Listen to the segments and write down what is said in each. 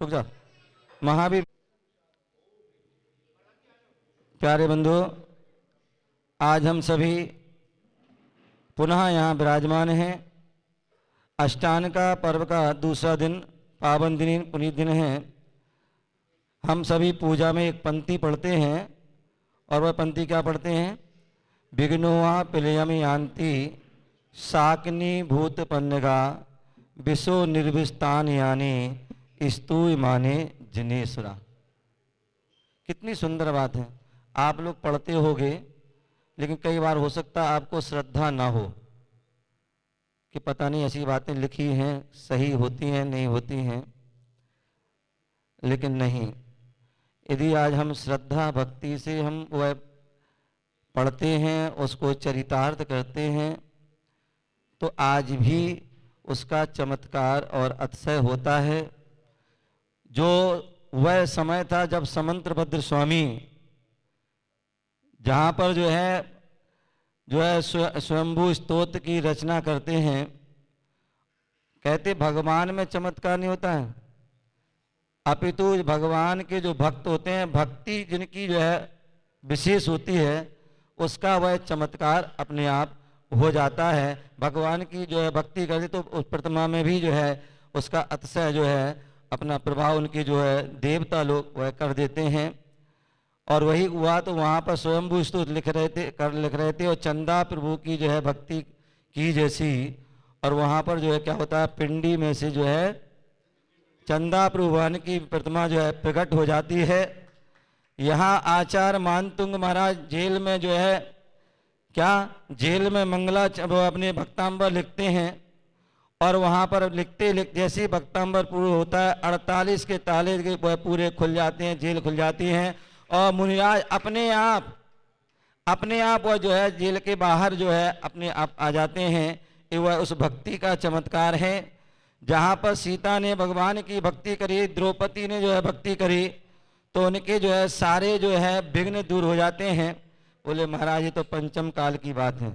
रुक जा। महावीर प्यारे बंधु, आज हम सभी पुनः यहाँ विराजमान हैं। अष्टान का पर्व का दूसरा दिन, पावन दिन, पुनीत दिन है। हम सभी पूजा में एक पंक्ति पढ़ते हैं और वह पंक्ति क्या पढ़ते हैं? विघ्नोआ पिलयम यान्ति शाकनी भूत पन्नगा विशो निर्विस्तान यानी स्तूय माने जिनेश्वरा। कितनी सुंदर बात है। आप लोग पढ़ते होगे, लेकिन कई बार हो सकता है आपको श्रद्धा ना हो कि पता नहीं ऐसी बातें लिखी हैं, सही होती हैं नहीं होती हैं। लेकिन नहीं, यदि आज हम श्रद्धा भक्ति से हम वह पढ़ते हैं, उसको चरितार्थ करते हैं, तो आज भी उसका चमत्कार और अतिशय होता है। जो वह समय था जब समंत्रभद्र स्वामी जहाँ पर जो है स्वयंभू स्तोत्र की रचना करते हैं, कहते भगवान में चमत्कार नहीं होता है, अपितु भगवान के जो भक्त होते हैं, भक्ति जिनकी जो है विशेष होती है, उसका वह चमत्कार अपने आप हो जाता है। भगवान की जो है भक्ति करते तो उस प्रतिमा में भी जो है उसका अतिशय जो है अपना प्रभाव उनके जो है देवता लोग वह कर देते हैं। और वही हुआ तो वहाँ पर स्वयंभू स्तुति लिख रहे थे और चंदा प्रभु की जो है भक्ति की जैसी। और वहाँ पर जो है क्या होता है, पिंडी में से जो है चंदा प्रभु भगवान की प्रतिमा जो है प्रकट हो जाती है। यहाँ आचार्य मानतुंग महाराज जेल में जो है क्या जेल में मंगला अपने भक्तांबर लिखते हैं और वहाँ पर लिखते जैसे भक्तांबर पूरा होता है 48 के ताले के पूरे खुल जाते हैं, जेल खुल जाती हैं और मुनिराज अपने आप वह जो है जेल के बाहर जो है अपने आप आ जाते हैं। ये वह उस भक्ति का चमत्कार है। जहाँ पर सीता ने भगवान की भक्ति करी, द्रौपदी ने जो है भक्ति करी, तो उनके जो है सारे जो है विघ्न दूर हो जाते हैं। बोले महाराज ये तो पंचम काल की बात है।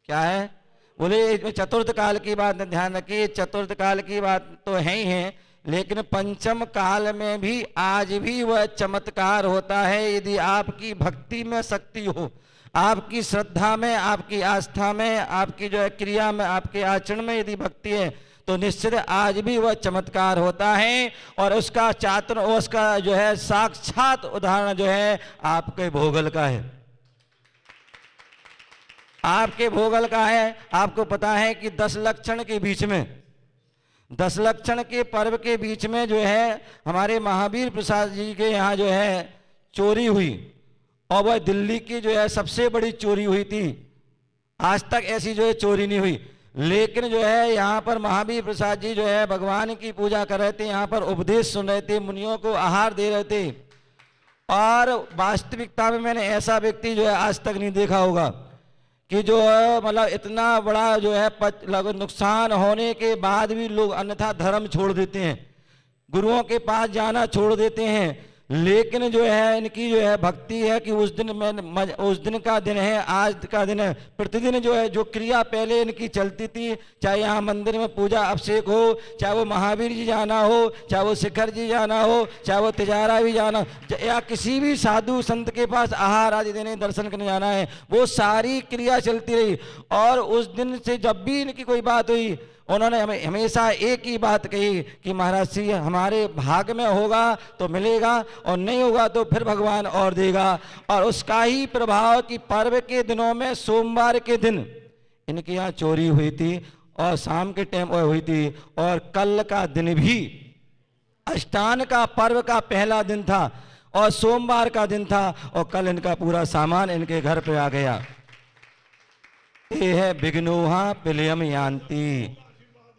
क्या है? बोले इसमें चतुर्थ काल की बात है। ध्यान रखिए, चतुर्थ काल की बात तो है ही है, लेकिन पंचम काल में भी आज भी वह चमत्कार होता है। यदि आपकी भक्ति में शक्ति हो, आपकी श्रद्धा में, आपकी आस्था में, आपकी जो है क्रिया में, आपके आचरण में यदि भक्ति है, तो निश्चित आज भी वह चमत्कार होता है। और उसका उसका जो है साक्षात उदाहरण जो है आपके भोगल का है। आपके भोगल का है। आपको पता है कि 10 लक्षण के बीच में, 10 लक्षण के पर्व के बीच में जो है हमारे महावीर प्रसाद जी के यहाँ जो है चोरी हुई और वह दिल्ली की जो है सबसे बड़ी चोरी हुई थी। आज तक ऐसी जो है चोरी नहीं हुई। लेकिन जो है यहाँ पर महावीर प्रसाद जी जो है भगवान की पूजा कर रहे थे, यहाँ पर उपदेश सुन रहे थे, मुनियों को आहार दे रहे थे। और वास्तविकता में मैंने ऐसा व्यक्ति जो है आज तक नहीं देखा होगा कि जो है मतलब इतना बड़ा जो है नुकसान होने के बाद भी लोग अन्यथा धर्म छोड़ देते हैं, गुरुओं के पास जाना छोड़ देते हैं। लेकिन जो है इनकी जो है भक्ति है कि उस दिन का दिन है, आज का दिन है। प्रतिदिन जो है जो क्रिया पहले इनकी चलती थी, चाहे यहाँ मंदिर में पूजा अभिषेक हो, चाहे वो महावीर जी जाना हो, चाहे वो शिखर जी जाना हो, चाहे वो तिजारा भी जाना, या किसी भी साधु संत के पास आहार आदि देने दर्शन करने जाना है, वो सारी क्रिया चलती रही। और उस दिन से जब भी इनकी कोई बात हुई, उन्होंने हमें हमेशा एक ही बात कही कि महाराज जी हमारे भाग में होगा तो मिलेगा और नहीं होगा तो फिर भगवान और देगा। और उसका ही प्रभाव कि पर्व के दिनों में सोमवार के दिन इनके यहाँ चोरी हुई थी और शाम के टाइम हुई थी। और कल का दिन भी अष्टान का पर्व का पहला दिन था और सोमवार का दिन था और कल इनका पूरा सामान इनके घर पे आ गया। ये है विघ्नोहा पिलयम यान्ति।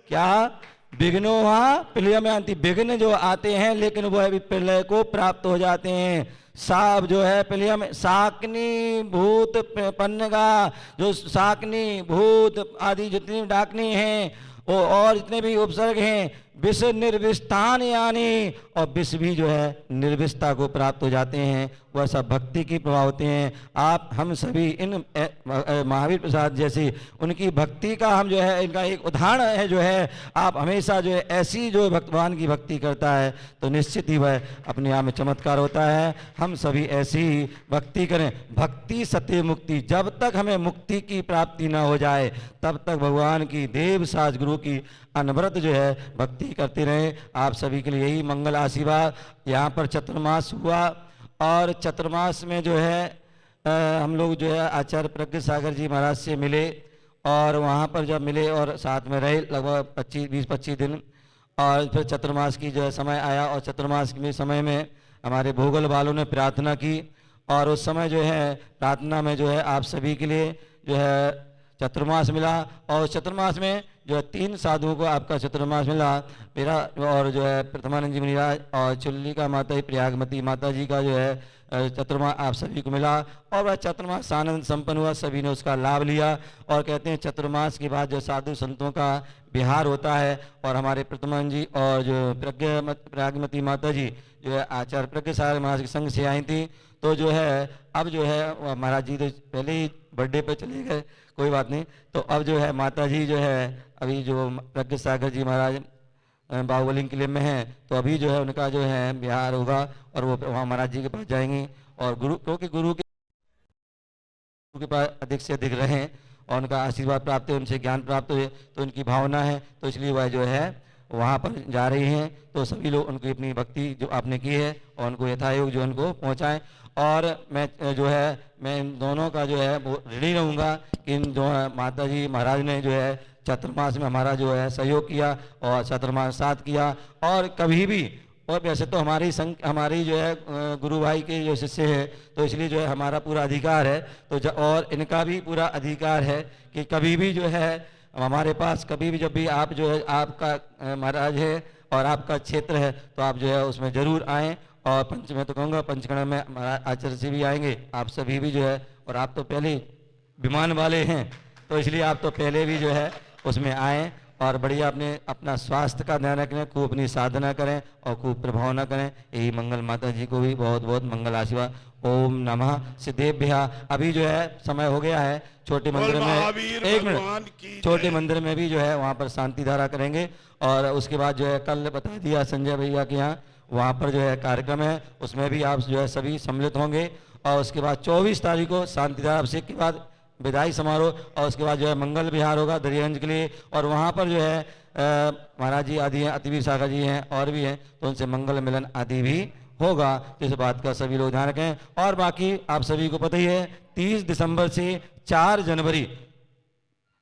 क्या? विघ्नोहा पिलयम यान्ति। विघ्न जो आते हैं लेकिन वह भी प्रलय को प्राप्त हो जाते हैं। साब जो है पिलयम, शाकनी भूत पन्नगा, जो शाकनी भूत आदि जितनी डाकनी हैं और जितने भी उपसर्ग हैं, विष निर्विष्टान यानी, और विष भी जो है निर्विष्टता को प्राप्त हो जाते हैं। वह सब भक्ति की प्रभाव होते हैं। आप हम सभी इन महावीर प्रसाद जैसी उनकी भक्ति का हम जो है इनका एक उदाहरण है। जो है आप हमेशा जो है ऐसी जो भगवान की भक्ति करता है तो निश्चित ही वह अपने आप में चमत्कार होता है। हम सभी ऐसी ही भक्ति करें। भक्ति सत्य मुक्ति, जब तक हमें मुक्ति की प्राप्ति न हो जाए तब तक भगवान की देव साज गुरु की अनवरत जो है भक्ति करते रहें। आप सभी के लिए यही मंगल आशीर्वाद। यहाँ पर चतुर्मास हुआ और चतुर्मास में जो है हम लोग जो है आचार्य प्रज्ञ सागर जी महाराज से मिले और वहाँ पर जब मिले और साथ में रहे लगभग 20-25 दिन, और फिर चतुर्मास की जो है समय आया और चतुर्मास के समय में हमारे भोगल वालों ने प्रार्थना की और उस समय जो है प्रार्थना में जो है आप सभी के लिए जो है चतुर्मास मिला। और चतुर्मास में जो है 3 साधुओं को आपका चतुर्मास मिला, मेरा और जो है प्रथमानंद जी मुनिराज और चुल्लिका माता प्रयागमती माता जी का जो है चतुर्मास आप सभी को मिला। और वह चतुर्मास आनंद संपन्न हुआ, सभी ने उसका लाभ लिया। और कहते हैं चतुर्मास के बाद जो साधु संतों का विहार होता है और हमारे प्रथमानंद जी और जो प्रयागमती माता जी जो है आचार्य प्रज्ञ सागर महाराज के संग से आई थी। तो जो है अब जो है महाराज जी तो पहले ही बर्थडे पे चले गए, कोई बात नहीं। तो अब जो है माता जी जो है अभी जो प्रज्ञ सागर जी महाराज बाहुबली किले में हैं, तो अभी जो है उनका जो है बिहार होगा और वो वहाँ महाराज जी के पास जाएंगे। और गुरु, क्योंकि गुरु के पास अधिक से अधिक रहें और उनका आशीर्वाद प्राप्त हो, उनसे ज्ञान प्राप्त हो, तो उनकी भावना है, तो इसलिए वह जो है वहाँ पर जा रही हैं। तो सभी लोग उनकी अपनी भक्ति जो आपने की है और उनको यथायोग जो उनको पहुँचाएँ। और मैं जो है मैं इन दोनों का जो है वो ऋणी रहूँगा कि इन जो है माता जी महाराज ने जो है चतुर्मास में हमारा जो है सहयोग किया और चतुर्मास साथ किया। और कभी भी, और वैसे तो हमारी जो है गुरु भाई के जो शिष्य है, तो इसलिए जो है हमारा पूरा अधिकार है, तो और इनका भी पूरा अधिकार है कि कभी भी जो है हमारे पास कभी भी जब भी आप जो है आपका महाराज है और आपका क्षेत्र है तो आप जो है उसमें जरूर आएँ। और मैं तो कहूँगा पंचकर्म में हमारा आचार्य से भी आएंगे, आप सभी भी जो है, और आप तो पहले विमान वाले हैं तो इसलिए आप तो पहले भी जो है उसमें आएँ और बढ़िया अपना स्वास्थ्य का ध्यान रखें, खूब अपनी साधना करें और खूब प्रभावना करें। यही मंगल माता जी को भी बहुत बहुत मंगल आशीर्वाद। ओम नमः सिद्धेभ्यः। अभी जो है समय हो गया है, छोटे मंदिर में 1 मिनट, छोटे मंदिर में भी जो है वहाँ पर शांति धारा करेंगे। और उसके बाद जो है कल बता दिया संजय भैया के यहाँ वहाँ पर जो है कार्यक्रम है, उसमें भी आप जो है सभी सम्मिलित होंगे। और उसके बाद 24 तारीख को शांतिधारा अभिषेक के बाद विदाई समारोह, और उसके बाद जो है मंगल विहार होगा दरियागंज के लिए। और वहाँ पर जो है महाराज जी आदि हैं, अतिवीर सागर जी हैं और भी हैं, तो उनसे मंगल मिलन आदि भी होगा। तो इस बात का सभी लोग ध्यान रखें। और बाकी आप सभी को पता ही है 30 दिसंबर से 4 जनवरी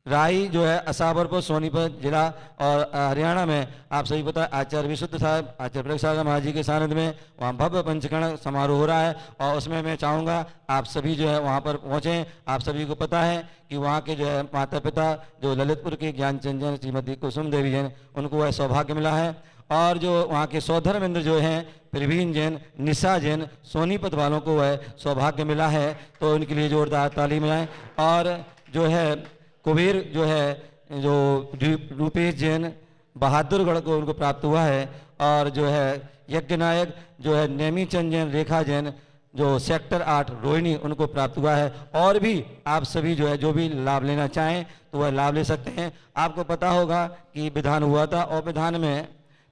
राई जो है असाबरपुर सोनीपत जिला और हरियाणा में आप सभी पता है आचार्य विशुद्ध साहब आचार्य प्रज्ञ सागर महाराज जी के सानिध्य में वहाँ भव्य पंचकर्ण समारोह हो रहा है। और उसमें मैं चाहूँगा आप सभी जो है वहाँ पर पहुँचें। आप सभी को पता है कि वहाँ के जो है माता पिता जो ललितपुर के ज्ञानचंद जैन श्रीमती कुसुम देवी जैन, उनको वह सौभाग्य मिला है। और जो वहाँ के सौधर्मेंद्र जो हैं प्रवीण जैन, निशा जैन, सोनीपत वालों को वह सौभाग्य मिला है, तो उनके लिए जोरदार ताली मिलाएं। और जो है कुबेर जो है जो रूपेश जैन बहादुरगढ़ को उनको प्राप्त हुआ है। और जो है यज्ञ नायक जो है नेमीचंद जैन, रेखा जैन जो सेक्टर 8 रोहिणी, उनको प्राप्त हुआ है। और भी आप सभी जो है जो भी लाभ लेना चाहें तो वह लाभ ले सकते हैं। आपको पता होगा कि विधान हुआ था और विधान में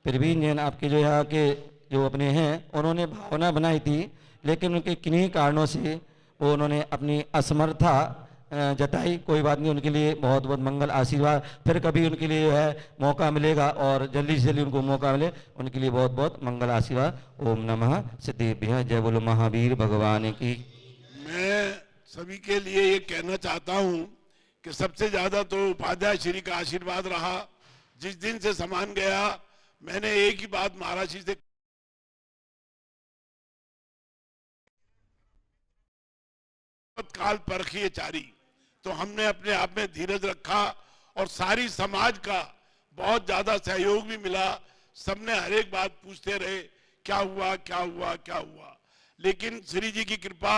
प्रवीण जैन आपके जो यहाँ के जो अपने हैं उन्होंने भावना बनाई थी, लेकिन उनके किन्हीं कारणों से वो उन्होंने अपनी असमर्था जताई। कोई बात नहीं, उनके लिए बहुत बहुत मंगल आशीर्वाद। फिर कभी उनके लिए जो है मौका मिलेगा और जल्दी से जल्दी उनको मौका मिले, उनके लिए बहुत बहुत मंगल आशीर्वाद। ओम नमः सिद्धेभ्यः। जय बोलो महावीर भगवान की। मैं सभी के लिए ये कहना चाहता हूँ कि सबसे ज्यादा तो उपाध्याय श्री का आशीर्वाद रहा। जिस दिन से समान गया मैंने एक ही बात महाराज जी से काल परखिए चारी, तो हमने अपने आप में धीरज रखा और सारी समाज का बहुत ज्यादा सहयोग भी मिला। सबने हर एक बात पूछते रहे क्या हुआ क्या हुआ क्या हुआ। लेकिन श्री जी की कृपा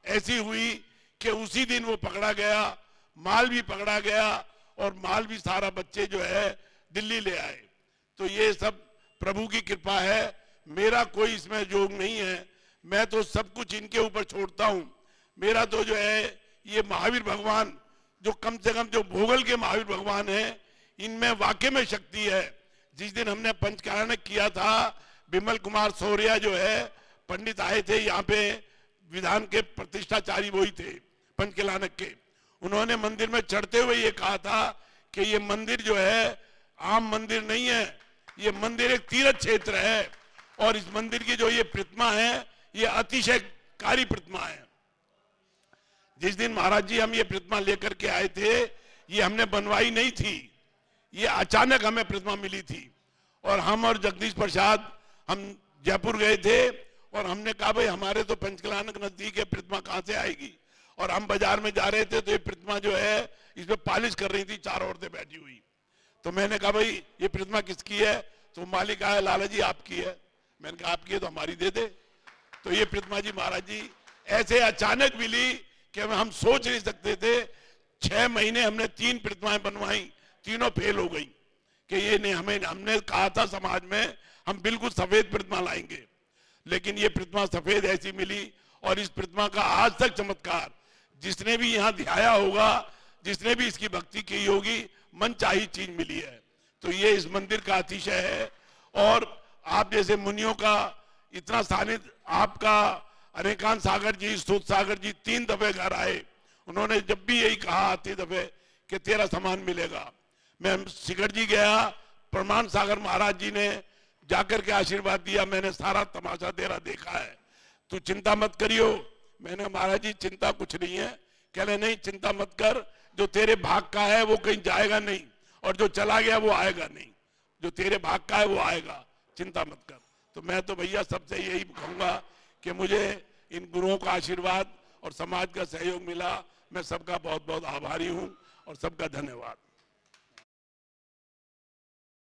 ऐसी हुई कि उसी दिन वो पकड़ा गया, माल भी पकड़ा गया और माल भी सारा बच्चे जो है दिल्ली ले आए। तो ये सब प्रभु की कृपा है, मेरा कोई इसमें योग नहीं है। मैं तो सब कुछ इनके ऊपर छोड़ता हूं। मेरा तो जो है ये महावीर भगवान, जो कम से कम जो भोगल के महावीर भगवान है, इनमें वाकई में शक्ति है। जिस दिन हमने पंचकारणक किया था, विमल कुमार सौर्या जो है पंडित आए थे यहाँ पे, विधान के प्रतिष्ठाचारी वही थे पंचकलानक के। उन्होंने मंदिर में चढ़ते हुए ये कहा था कि ये मंदिर जो है आम मंदिर नहीं है, ये मंदिर एक तीर्थ क्षेत्र है और इस मंदिर की जो ये प्रतिमा है ये अतिशयकारी प्रतिमा है। जिस दिन महाराज जी हम ये प्रतिमा लेकर के आए थे, ये हमने बनवाई नहीं थी, ये अचानक हमें प्रतिमा मिली थी। और हम और जगदीश प्रसाद हम जयपुर गए थे और हमने कहा भाई हमारे तो पंचकलानक नजदीक है, प्रतिमा कहां से आएगी। और हम बाजार में जा रहे थे तो ये प्रतिमा जो है इसमें पालिश कर रही थी, 4 औरतें बैठी हुई। तो मैंने कहा भाई ये प्रतिमा किसकी है, तो मालिक आया, लाला जी आपकी है। मैंने कहा आपकी है तो हमारी दे दे। तो ये प्रतिमा जी महाराज जी ऐसे अचानक मिली कि हम सोच नहीं सकते थे। 6 महीने हमने 3 प्रतिमाएं बनवाई, तीनों फेल हो गई कि ये नहीं, हमने कहा था समाज में हम बिल्कुल सफेद प्रतिमा लाएंगे, लेकिन ये प्रतिमा सफेद ऐसी मिली। और इस प्रतिमा का आज तक चमत्कार, जिसने भी यहाँ ध्याया होगा, जिसने भी इसकी भक्ति की होगी, मन चाही चीज मिली है। तो ये इस मंदिर का अतिशय है। और आप जैसे मुनियों का इतना सानिध्य, आपका अनेकांत सागर जी, स्तुत सागर जी 3 दफे घर आए, उन्होंने जब भी यही कहा आते दफे कि तेरा सामान मिलेगा। मैं शिखर जी गया, प्रमाण सागर महाराज जी ने जाकर के आशीर्वाद दिया, मैंने सारा तमाशा तेरा देखा है, तू चिंता मत करियो। मैंने महाराज जी चिंता कुछ नहीं है। कह रहे नहीं चिंता मत कर, जो तेरे भाग का है वो कहीं जाएगा नहीं, और जो चला गया वो आएगा नहीं, जो तेरे भाग का है वो आएगा, चिंता मत कर। तो मैं तो भैया सबसे यही कहूंगा कि मुझे इन गुरुओं का आशीर्वाद और समाज का सहयोग मिला, मैं सबका बहुत बहुत आभारी हूं और सबका धन्यवाद।